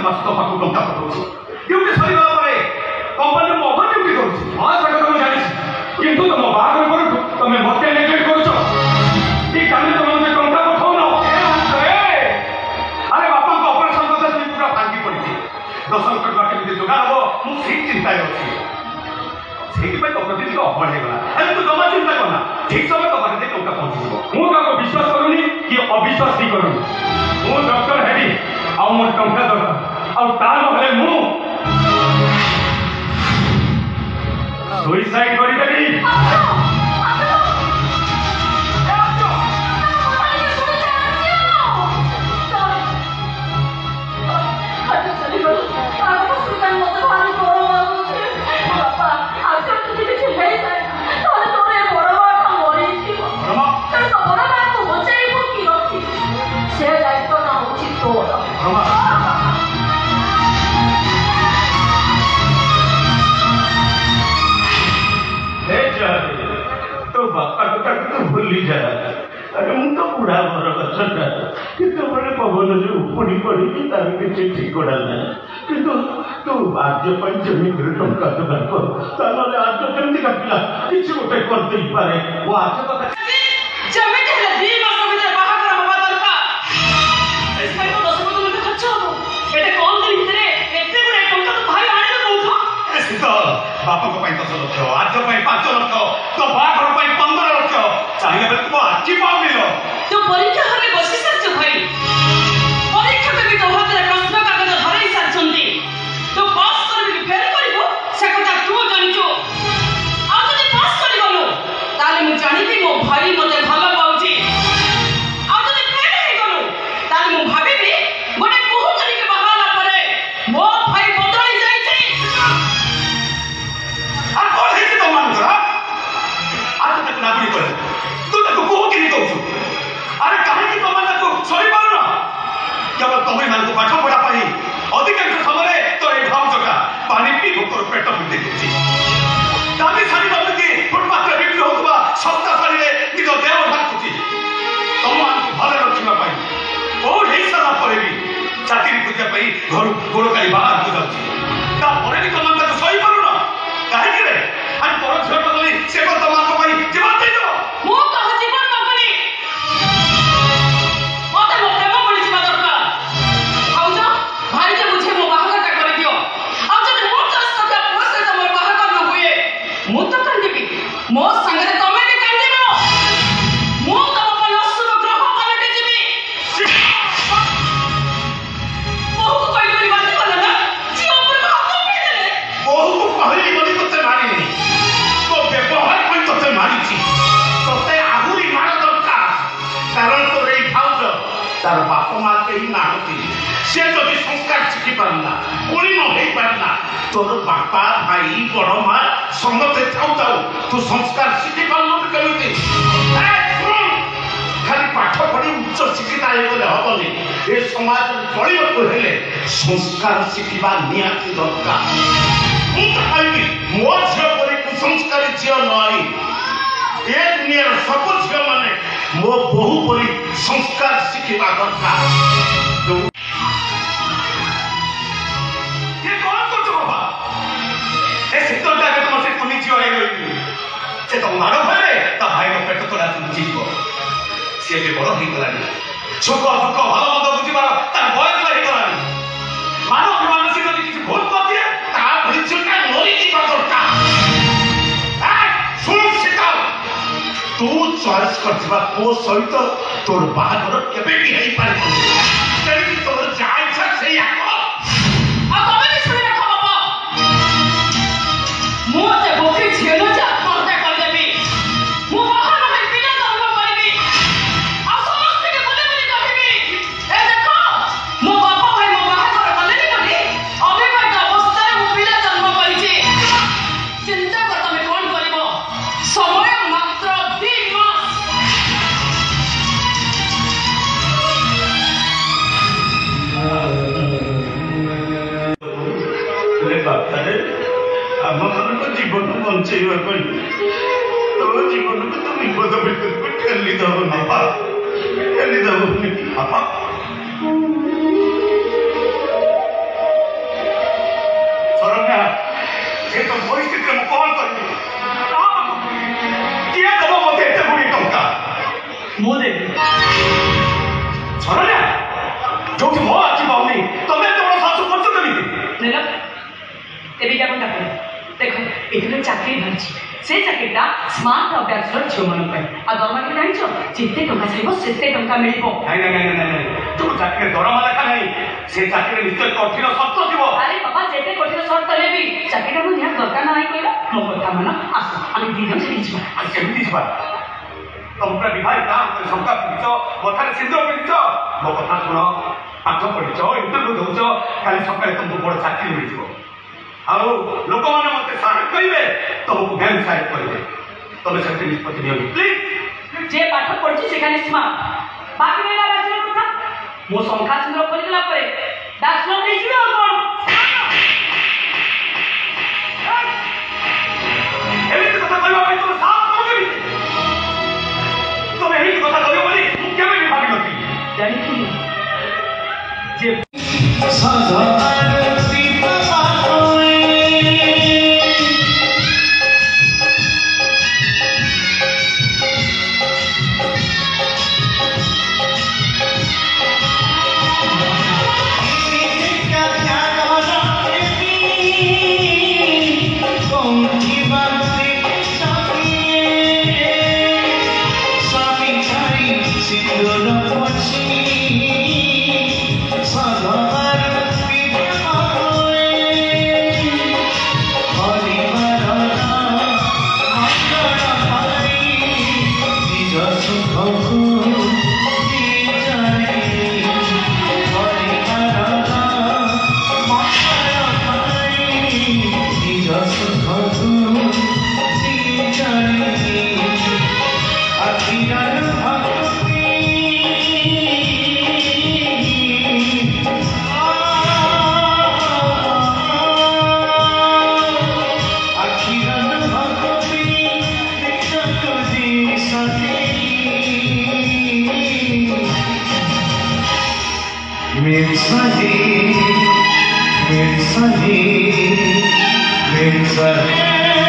ମାସ ତୋ ପାଖକୁ ଟଙ୍କା ପଠାଉଛି। ଡ୍ୟୁଟି ସରିଗଲା ପରେ କମ୍ପାନୀରେ ମୁଁ ଓଭର ଡ୍ୟୁଟି କରୁଛି। ହଁ ସେ କଥା ମୁଁ ଜାଣିଛି, କିନ୍ତୁ ତମ ବାହାଘର ପରଠୁ ତମେ ମତେ ନେଗ୍ଲେକ୍ଟ କରୁଛ। ଠିକ ଟାଇମରେ ତମେ ମତେ ଟଙ୍କା ପଠାଉନ। ଆରେ ବାପାଙ୍କ ଅପରେସନ କଥା ଶୁଣି ପୁରା ଭାଙ୍ଗି ପଡ଼ିଛି। 10 ଲକ୍ଷ ଟଙ୍କା କେମିତି ଯୋଗାଡ଼ ହବ ମୁଁ ସେଇ ଚିନ୍ତାରେ ଅଛି। ସେଇଥିପାଇଁ ତୋ ପ୍ରତି ଟିକେ ଅବହେଳା ହେଇଗଲା। ହେଲେ ତୁ ଜମା ଚିନ୍ତା କରନା, ଠିକ ସମୟ ତୋ ପାଖରେ ଟଙ୍କା ପହଞ୍ଚିଯିବ। ମୁଁ କାହାକୁ ବିଶ୍ୱାସ କରୁନି କି ଅବିଶ୍ୱାସ ବି କରୁନି। ମୁଁ ଡକ୍ଟର ହେବି, ଆଉ ମୋର ଟଙ୍କା ଦରକାର, ଆଉ ତା ନହେଲେ ମୁଁ ସୁଇସାଇଡ୍ କରିଦେବି। तो बापा कथा तो भूली जा। अरे मु तो बुढ़ा घर कथा केतबले पवन जो उपड़ी पड़ी तार किसी ठिकड़ा ना, किंतु तू आज जमी टंका जोगाड़ कर, ताले आज केमती काटिला किसी गोटे कर दे पारे। वो आज कथा जमी हेले 2 मास भीतर बाहागर हवा दरकार। एसपाई तो 10 कोटी मते खर्च हो। एटे कौन दिन भीतर एते गुडे टंका तो भाई आने तो कहू। ऐसे तो बापा को 5 लक्ष, आज को 5 लक्ष, तो बाहागर को 15 लक्ष चाहिए बेले तुम आज पाओ मिलो। तो परीक्षा हले बसी सरछ भाई। परीक्षा में भी तो हाथ रे प्रश्न कागज धरै सरछंती। तो पास करबी कि फेल करिवो से कथा तू जानिचो। आ जदि पास करि गलो ताले मु जानिबी मो भाई मते भलो पाउची। आ जदि फेल हे गलो ताले मु भाबिबी गोटे कोहु करी के बहाला परे मो भाई बदली जाई छी। आ कोन हे तो मान करा आज तक ना भी करे तू तक कोहु के नहीं कहू। अरे काहे कि तुम मानक सही पारो ना, केवल तुम मान को पाठ पढ़ा पाई अधिकांश समय तो ए भाव जका पानी पी भोकर पेट मिटे दिछि। दाबी सारी बाबूजी फुटपाथ रे बिक्री होतबा सप्ताह सारी निज देह ढाकुछि। तुम मान को भले रखिबा पाई बहुत हे सारा परे भी चाकरी खुजिया पाई घर गोड़काई बाहर को जाउछि। ता परे भी तुम मानक सही पारो ना काहे कि रे आज पर झट बोली से को तुम मानक पाई जीवन दे दो। मो कह जीवन मगनी मते मो प्रेम बोली जीवा दरकार। आउ जा भाई के बुझे मो बाहागर का कर दियो। आ जदि मो चास का पोसे त मोर बाहागर न हुए मु तो कांदिबी। मो संगे तमे भी कांदिबो। मो तम पर असुर ग्रह पलटि जीवी। बहु को कोई कोई बात बोला ना जी ऊपर को हाथ पे देले। बहु को कहली बोली तोते मारी नहीं, तो व्यवहार कोई तोते मारी छी। तोते आहुरी मार दरकार, कारण तो रे भाउज तार बाप मां के ही नाहती। से जदि संस्कार शिखि पारना कोणी न होई पारना, तोर बापा भाई बड़ मां समते थाउ थाउ तू संस्कार शिखि पारनु केमिति। ए सुन खाली पाठ पढ़ी उच्च शिक्षित आए बोले हबनी। ए समाज चलिବାକୁ हेले संस्कार शिखिबा निहाती दरकार। मु तो कहबी मो झियो परी कुसंस्कारी झियो नई। ए दुनियार सब झियो माने मो बहु परी संस्कार शिखिबा दरकार। ये कौन करछो बाबा? ए सिद्धटा के तुम से पुनी झियो आइ गई से तो मारो भले ता भाई को पेट तोड़ा तुझी को से भी बड़ ही गलानी। सुख दुख भल मन्द बुझिबार तार बयस रही गलानी। मानव मानसिक जदि किछि भूल कर दिए ता भली चुका मरि जीवा दरकार। ए सुन सिकाल तू चॉइस करथिबा को सहित तोर बाहागर केबे भी हेई पारे। तेरी तोर जा इच्छा से आको आ तमे भी सुनि रखो बाबा। मो ते बोखी छेनो जा आत्महत्या कर देबी। मो बाहर में पिला जन्म करबी। आ समस्त के बोले बोली कहबी ए देखो मो बापा भाई मो बाहागर कले नि बोली अविवाहित अवस्थाय मो पिला जन्म करिछि। चिंता कर तमे कोन करिवो समय मात्र 2 मास। बापारे आम मान जीवन बंचेवा तो जीवन को तो विपद भीतर को ठेली दबनी ठेली दबनी। एथरे चाकरी भरछि से चाकरीटा स्मार्ट और बैचलर झियो मन पे आ दरमा के जानिछो जेते टंका चाइबो सेते टंका मिलिबो नहीं तू चाकरी दरमा देखा नहीं से चाकरी निश्चय कठिन शर्त थिबो अरे बाबा जेते कठिन शर्त लेबी चाकरीटा मो ध्यान दरकार नाही कइला मो कथा माना आस आमी दिदम से लिछबा आ केमिति छबा तुम पूरा विवाहिता शंका पिछो कथारे सिंदूर पिछो मो कथा सुनो पाठ पढ़िछो इंटरव्यू दउछो खाली सकाळे तुमको बड़ चाकरी मिलिछो आउ लोक माने मते साथ कहिबे तुमको बैंक साइड करिवे तबे से निष्पत्ति नियो प्लीज जे पाठ पढ़छि सेखाने स्मार्ट बाकी मेला बैचलर कथा मो संख्या सिंदूर करिला परे बैचलर नै छियो कोन एमिति कथा कहबा पई तुम साफ करो केमिति तुम एमिति कथा कहबो बोली मु केबे भी भाबी नथि जानिछि जे साधा Mirsani